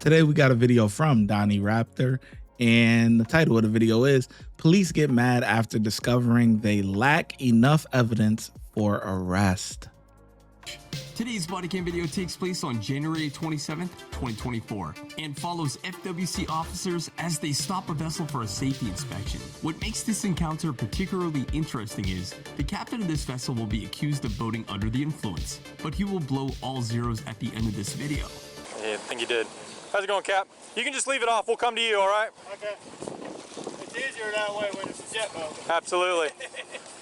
Today we got a video from Donnie Raptor, and the title of the video is Police Get Mad After Discovering They Lack Enough Evidence for Arrest. Today's body cam video takes place on January 27th, 2024, and follows FWC officers as they stop a vessel for a safety inspection. What makes this encounter particularly interesting is the captain of this vessel will be accused of boating under the influence, but he will blow all zeros at the end of this video. Yeah, I think you did. How's it going, Cap? You can just leave it off. We'll come to you, all right? Okay. It's easier that way when it's a jet boat. Absolutely.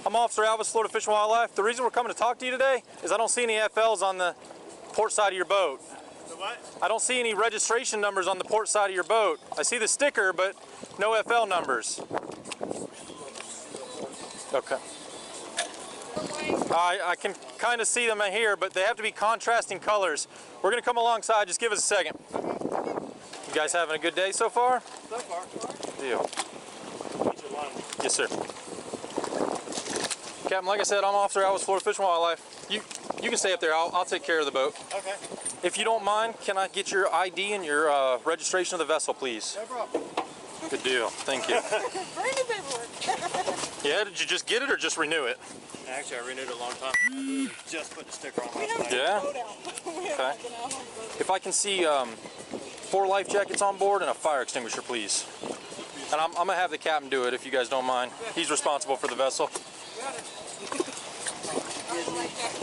I'm Officer Alvis, Florida Fish and Wildlife. The reason we're coming to talk to you today is I don't see any FLs on the port side of your boat. The what? I don't see any registration numbers on the port side of your boat. I see the sticker, but no FL numbers. Okay. I can kind of see them in here, but they have to be contrasting colors. We're going to come alongside. Just give us a second. You guys having a good day so far? So far. Good deal. Yes, sir. Captain, like I said, I'm Officer Alvis, Florida Fish and Wildlife. You can stay up there. I'll take care of the boat. Okay. If you don't mind, can I get your ID and your registration of the vessel, please? No problem. Good deal. Thank you. Bring the paperwork. Yeah, did you just get it or just renew it? Actually, I renewed it a long time ago. Just put the sticker on last night. Yeah? Okay. If I can see 4 life jackets on board and a fire extinguisher, please. And I'm going to have the captain do it if you guys don't mind. He's responsible for the vessel. There's at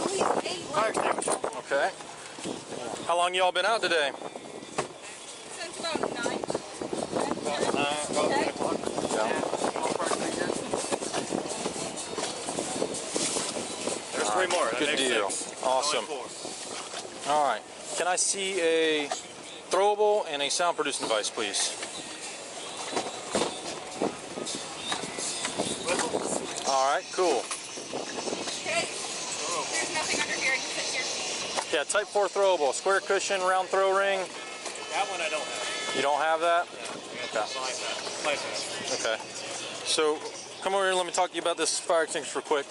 least 8 Fire extinguisher. Okay. How long y'all been out today? since about 9. About 10 o'clock. Yeah. There's 3 more. That Good makes deal. 6. Awesome. Only 4. All right. Can I see a throwable and a sound producing device, please? All right, cool. Okay. There's nothing under here. I can sit here. Yeah, type 4 throwable, square cushion, round throw ring. That one I don't have. You don't have that? Yeah, I got to sign that. Okay. So come over here and let me talk to you about this fire extinguisher real quick.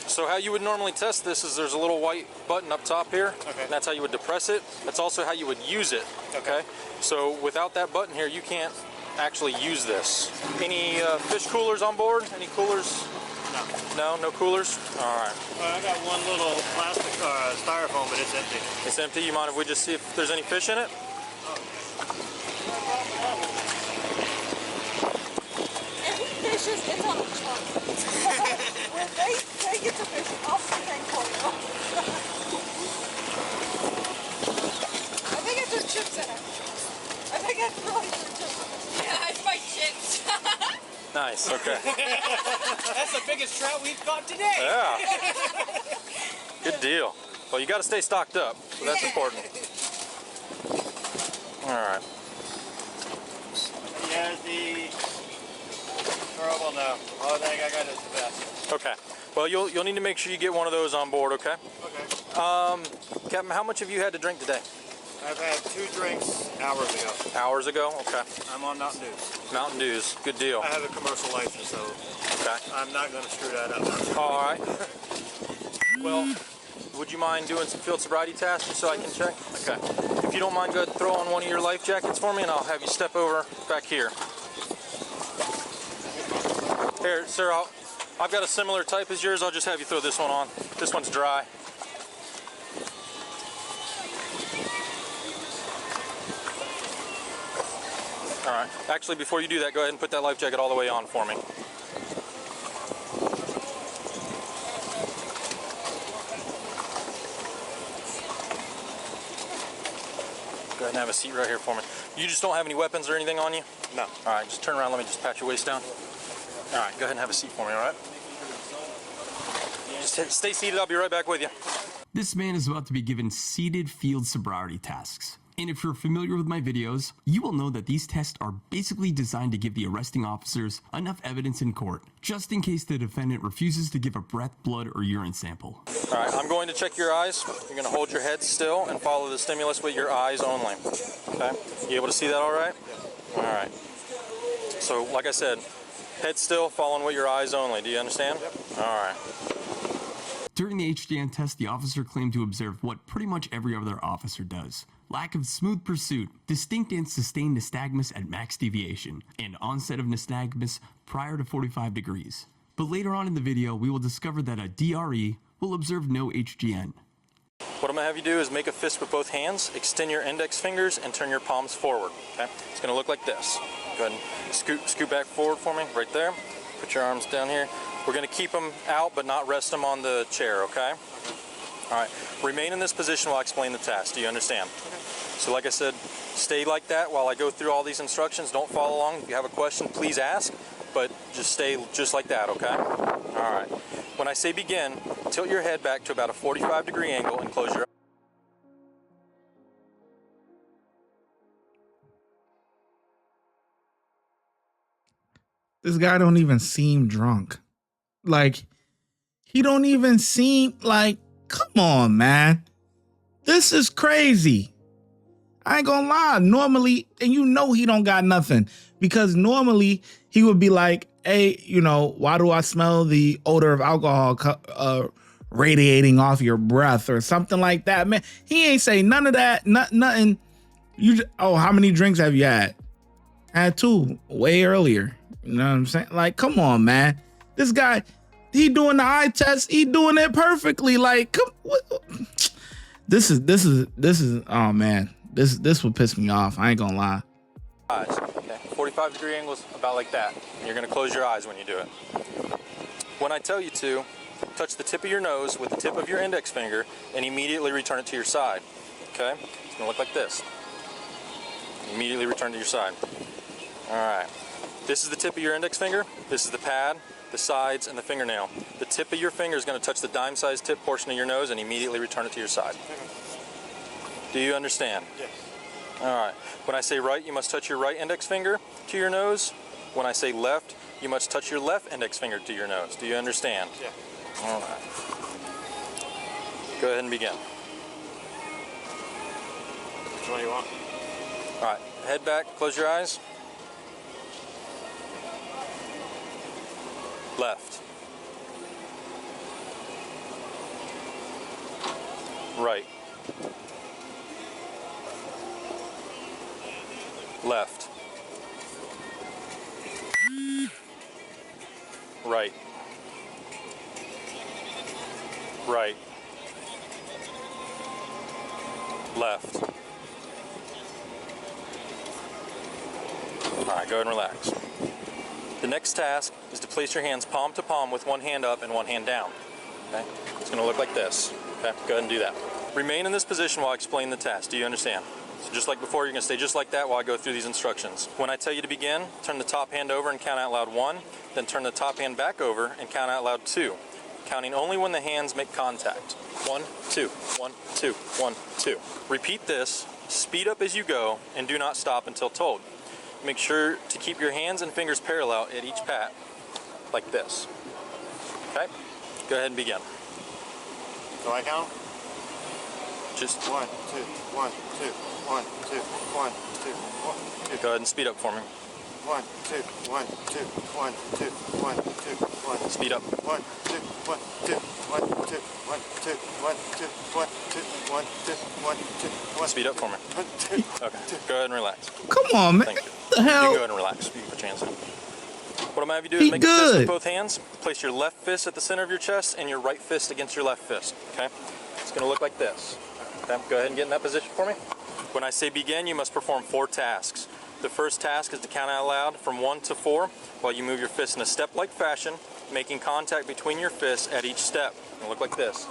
So how you would normally test this is there's a little white button up top here. Okay. And that's how you would depress it. That's also how you would use it. Okay. So without that button here, you can't actually use this. Any fish coolers on board? Any coolers? No. No coolers? All right. I got one little plastic styrofoam, but it's empty. It's empty. You mind if we just see if there's any fish in it? Every fish is it's on a chunk. When they get the fish off the tank for you. I think it's just chips in it. I think it's really just chips. Yeah, it's my chips. Nice. Okay. That's the biggest trout we've caught today. Yeah. Good deal. Well, you got to stay stocked up, so that's important. All right. Yeah, the throwable, no. All thing I got is the best. Okay. Well, you'll need to make sure you get one of those on board, okay? Okay. Captain, how much have you had to drink today? I've had 2 drinks hours ago. Hours ago? Okay. I'm on Mountain Dew. Mountain Dews. Good deal. I have a commercial license, so Okay. I'm not going to screw that up. All right. Well, would you mind doing some field sobriety tests just so I can check? Okay. If you don't mind, go ahead and throw on one of your life jackets for me, and I'll have you step over back here. Here, sir, I've got a similar type as yours. I'll just have you throw this one on. This one's dry. All right. Actually, before you do that, go ahead and put that life jacket all the way on for me. Go ahead and have a seat right here for me. You just don't have any weapons or anything on you? No. All right, just turn around. Let me just pat your waist down. All right, go ahead and have a seat for me, all right? Just stay seated. I'll be right back with you. This man is about to be given seated field sobriety tasks. And if you're familiar with my videos, you will know that these tests are basically designed to give the arresting officers enough evidence in court, just in case the defendant refuses to give a breath, blood, or urine sample. All right, I'm going to check your eyes. You're going to hold your head still and follow the stimulus with your eyes only. Okay? You able to see that all right? All right. So, like I said, head still, following with your eyes only. Do you understand? Yep. All right. During the HGN test, the officer claimed to observe what pretty much every other officer does. Lack of smooth pursuit, distinct and sustained nystagmus at max deviation, and onset of nystagmus prior to 45 degrees. But later on in the video, we will discover that a DRE will observe no HGN. What I'm gonna have you do is make a fist with both hands, extend your index fingers, and turn your palms forward, okay? It's gonna look like this. Go ahead and scoot back forward for me, right there. Put your arms down here. We're gonna keep them out, but not rest them on the chair, okay? All right, remain in this position while I explain the task. Do you understand? So like I said, stay like that while I go through all these instructions. Don't follow along. If you have a question, please ask, but just stay just like that, okay? All right. When I say begin, tilt your head back to about a 45-degree angle and close your eyes. This guy don't even seem drunk. Like, he don't even seem like, come on, man. This is crazy. I ain't gonna lie. Normally, and you know he don't got nothing, because normally he would be like, hey, you know, why do I smell the odor of alcohol radiating off your breath or something like that? Man, he ain't say none of that, nothing. Oh, how many drinks have you had? I had 2 way earlier. You know what I'm saying? Like, come on, man. This guy, he doing the eye test. He doing it perfectly. Like, come, what? This is, oh man, this would piss me off. I ain't gonna lie. Eyes, okay. 45-degree angles, about like that. And you're gonna close your eyes when you do it. When I tell you to, touch the tip of your nose with the tip of your index finger and immediately return it to your side. Okay? It's gonna look like this. Immediately return to your side. All right. This is the tip of your index finger. This is the pad, the sides, and the fingernail. The tip of your finger is going to touch the dime-sized tip portion of your nose and immediately return it to your side. Do you understand? Yes. All right. When I say right, you must touch your right index finger to your nose. When I say left, you must touch your left index finger to your nose. Do you understand? Yeah. All right. Go ahead and begin. Which one do you want? All right. Head back. Close your eyes. Left. Right. Left. Right. Right. Left. All right, go ahead and relax. The next task is to place your hands palm to palm with one hand up and one hand down. Okay? It's going to look like this. Okay? Go ahead and do that. Remain in this position while I explain the task. Do you understand? So just like before, you're going to stay just like that while I go through these instructions. When I tell you to begin, turn the top hand over and count out loud 1, then turn the top hand back over and count out loud 2, counting only when the hands make contact. 1, 2, 1, 2, 1, 2. Repeat this, speed up as you go, and do not stop until told. Make sure to keep your hands and fingers parallel at each pat, like this. Okay? Go ahead and begin. Do I count? Just 1, 2, 1, 2, 1, 2, 1, 2, 1, 2. go ahead and speed up for me. 1, 2, 1, 2, 1, 2, 1, 2, 1. Speed up. 1, 2, 1, 2, 1, 2, 1, 2, 1, 2, 1, 2, 1, 2, 1, 2, 1. Speed up for me. 1, 2. Okay. Go ahead and relax. Come on, man. Thank you. What the You hell? can go ahead and relax. You can put your hands down. What I'm going to have you do is He make a fist good. with both hands. Place your left fist at the center of your chest and your right fist against your left fist. Okay? It's going to look like this. Okay? Go ahead and get in that position for me. When I say begin, you must perform 4 tasks. The first task is to count out loud from 1 to 4 while you move your fist in a step-like fashion, making contact between your fists at each step. It'll look like this.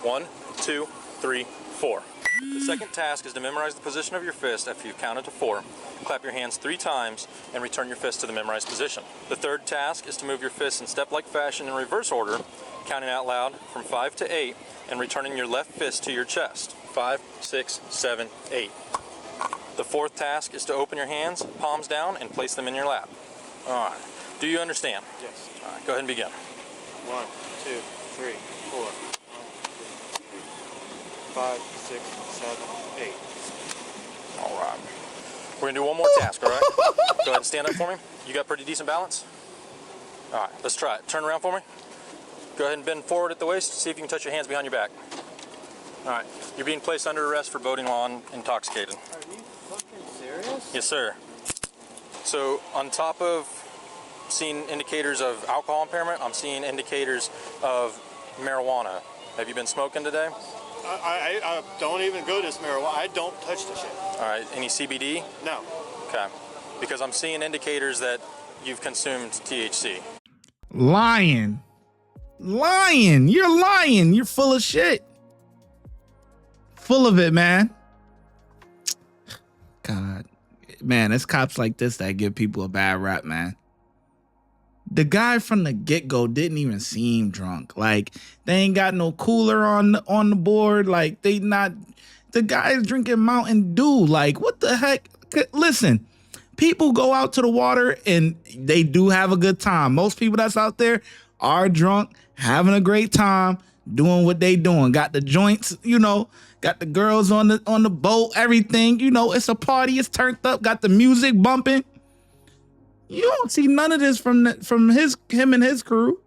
1, 2, 3, 4. The second task is to memorize the position of your fist after you've counted to 4. Clap your hands 3 times and return your fist to the memorized position. The third task is to move your fists in step-like fashion in reverse order, counting out loud from 5 to 8 and returning your left fist to your chest. 5, 6, 7, 8. The fourth task is to open your hands, palms down, and place them in your lap. All right. Do you understand? Yes. All right. Go ahead and begin. 1, 2, 3, 4. 5, 6, 7, 8. All right. We're going to do one more task, all right? Go ahead and stand up for me. You got pretty decent balance? All right. Let's try it. Turn around for me. Go ahead and bend forward at the waist. See if you can touch your hands behind your back. All right. You're being placed under arrest for boating while intoxicated. Are you fucking serious? Yes, sir. So on top of seeing indicators of alcohol impairment, I'm seeing indicators of marijuana. Have you been smoking today? I don't even go to this marijuana. I don't touch the shit. All right. Any CBD? No. Okay. Because I'm seeing indicators that you've consumed THC. Lying. Lying. You're lying. You're full of shit. Full of it, man. God. Man, it's cops like this that give people a bad rap, man. The guy from the get-go didn't even seem drunk. Like, they ain't got no cooler on the board. Like, the guy's drinking Mountain Dew. Like, what the heck? Listen, people go out to the water and they do have a good time. Most people that's out there are drunk, having a great time, doing what they doing. Got the joints, you know, got the girls on the boat, everything. You know, it's a party, it's turned up, got the music bumping. You don't see none of this from him and his crew.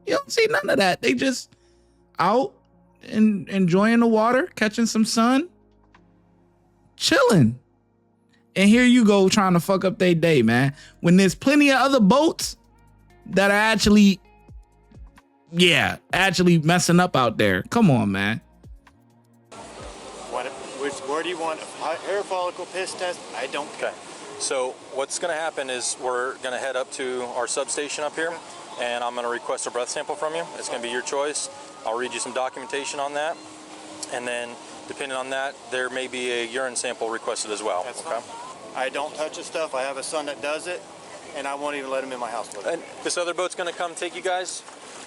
You don't see none of that. They just out and enjoying the water, catching some sun, chilling. And here you go trying to fuck up their day, man. When there's plenty of other boats that are actually messing up out there. Come on, man. Where do you want a hair follicle piss test? I don't. Okay. So what's going to happen is we're going to head up to our substation up here, and I'm going to request a breath sample from you. It's going to be your choice. I'll read you some documentation on that, and then depending on that, there may be a urine sample requested as well. That's fine. I don't touch this stuff. I have a son that does it, and I won't even let him in my house with it. And this other boat's going to come take you guys.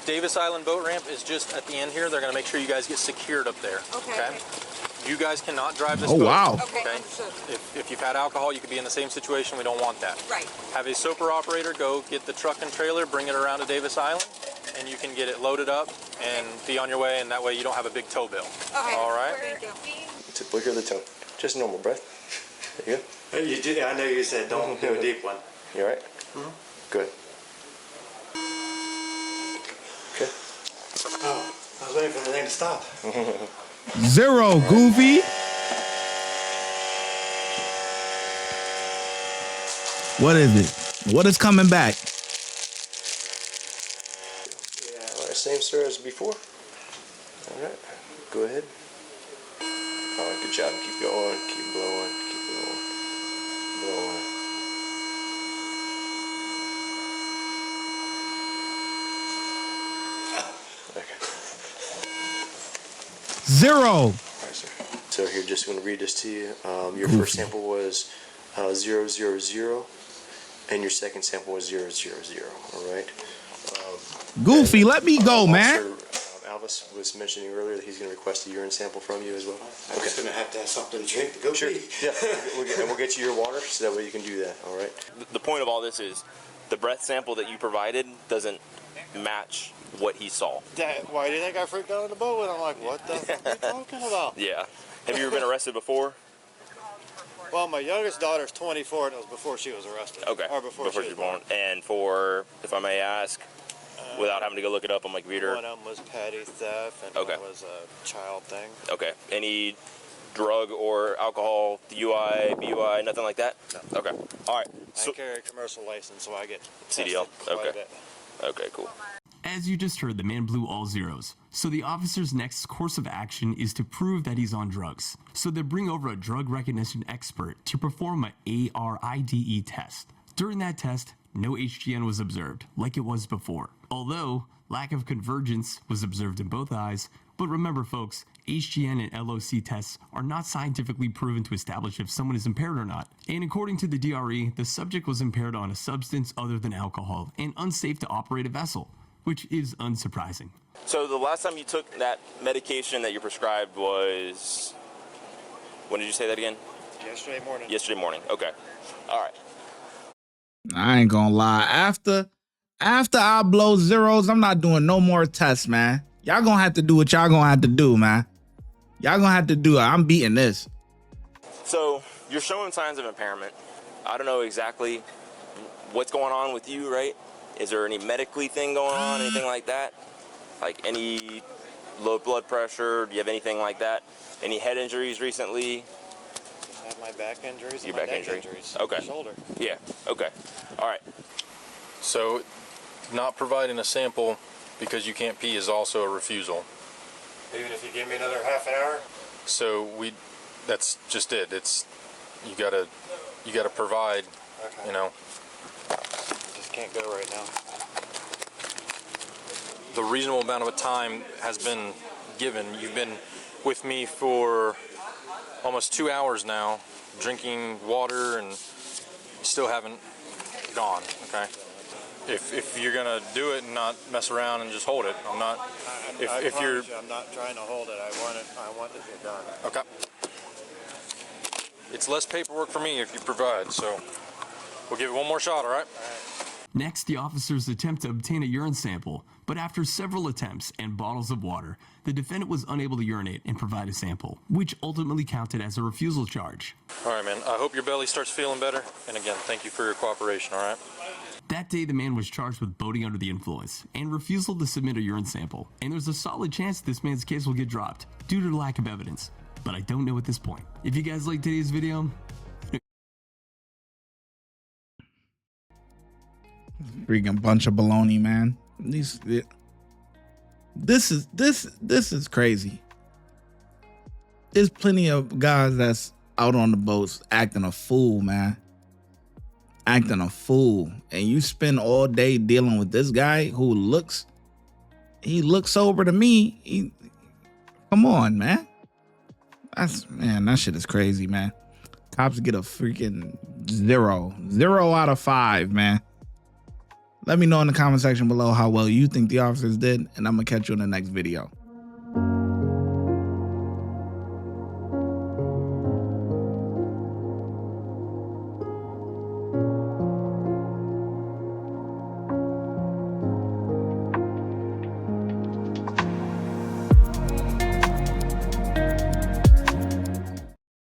Davis Island boat ramp is just at the end here. They're going to make sure you guys get secured up there. Okay. You guys cannot drive this Oh, boat. wow. Okay, understood. If you've had alcohol, you could be in the same situation. We don't want that. Right. Have a soper operator go get the truck and trailer, bring it around to Davis Island, and you can get it loaded up and be on your way, and that way you don't have a big tow bill. Okay. All right? Thank you. To flicker the tongue. Just normal breath. There you go. You did. I know you said don't do a deep one. You alright? Good. Okay. Oh, I was waiting for the thing to stop. 0, Goofy. What is it? What is coming back? Alright, same sir as before. Alright. Go ahead. Alright, good job. Keep going. Keep blowing. Keep blowing. Blowing. Okay. 0. Alright, sir. So here, just going to read this to you. Your first sample was 000, and your second sample was 000. Alright. Goofy, let me go, man. Officer, Alvis was mentioning earlier that he's going to request a urine sample from you as well. I'm just gonna have to have something to drink to go Sure. pee. Yeah. We'll get you your water so that way you can do that. All right. The point of all this is the breath sample that you provided doesn't match what he saw. Why do you think I freaked out on the boat? And I'm like, what the fuck are you talking about? Yeah. Have you ever been arrested before? Well, my youngest daughter's 24, and it was before she was arrested. Okay. Or before she was born. And for, if I may ask, without having to go look it up on my computer. One of them was petty theft, and Okay. one was a child thing. Okay. Any drug or alcohol, DUI, BUI, nothing like that? No. Okay. All right. I carry a commercial license, so I get CDL? tested quite a Okay. bit. Okay, cool. As you just heard, the man blew all zeros. So the officer's next course of action is to prove that he's on drugs. So they bring over a drug recognition expert to perform an ARIDE test. During that test, no HGN was observed, like it was before. Although, lack of convergence was observed in both eyes. But remember folks, HGN and LOC tests are not scientifically proven to establish if someone is impaired or not. And according to the DRE, the subject was impaired on a substance other than alcohol and unsafe to operate a vessel, which is unsurprising. So the last time you took that medication that you prescribed was, when did you say that again? Yesterday morning. Yesterday morning. Okay. All right. I ain't gonna lie. After I blow zeros, I'm not doing no more tests, man. Y'all gonna have to do what y'all gonna have to do, man. Y'all gonna have to do it. I'm beating this. So you're showing signs of impairment. I don't know exactly what's going on with you, right? Is there any medically thing going on, anything like that? Like any low blood pressure? Do you have anything like that? Any head injuries recently? I have my back injuries. Your and my back neck injury? injuries. Okay. Shoulder. Yeah. Okay. All right. So, not providing a sample because you can't pee is also a refusal. Even if you give me another half an hour. So that's just it. It's you gotta provide. Okay. You know, Just can't go right now. the reasonable amount of time has been given. You've been with me for almost 2 hours now, drinking water, and you still haven't gone. Okay. If you're gonna do it and not mess around and just hold it, I'm not. If you're, I'm not trying to hold it. I want to get done. okay. It's less paperwork for me if you provide. So we'll give it one more shot. All right. Next, the officers attempt to obtain a urine sample, but after several attempts and bottles of water, the defendant was unable to urinate and provide a sample, which ultimately counted as a refusal charge. All right, man. I hope your belly starts feeling better. And again, thank you for your cooperation. All right. That day, the man was charged with boating under the influence and refusal to submit a urine sample, and there's a solid chance this man's case will get dropped due to lack of evidence, but I don't know at this point. If you guys like today's video, Freaking bunch of baloney, man. This is crazy. There's plenty of guys that's out on the boats acting a fool, man. Acting a fool. And you spend all day dealing with this guy who looks sober to me. Come on, man. That shit is crazy, man. Cops get a freaking 0 out of 5, man. Let me know in the comment section below how well you think the officers did, and I'm gonna catch you in the next video.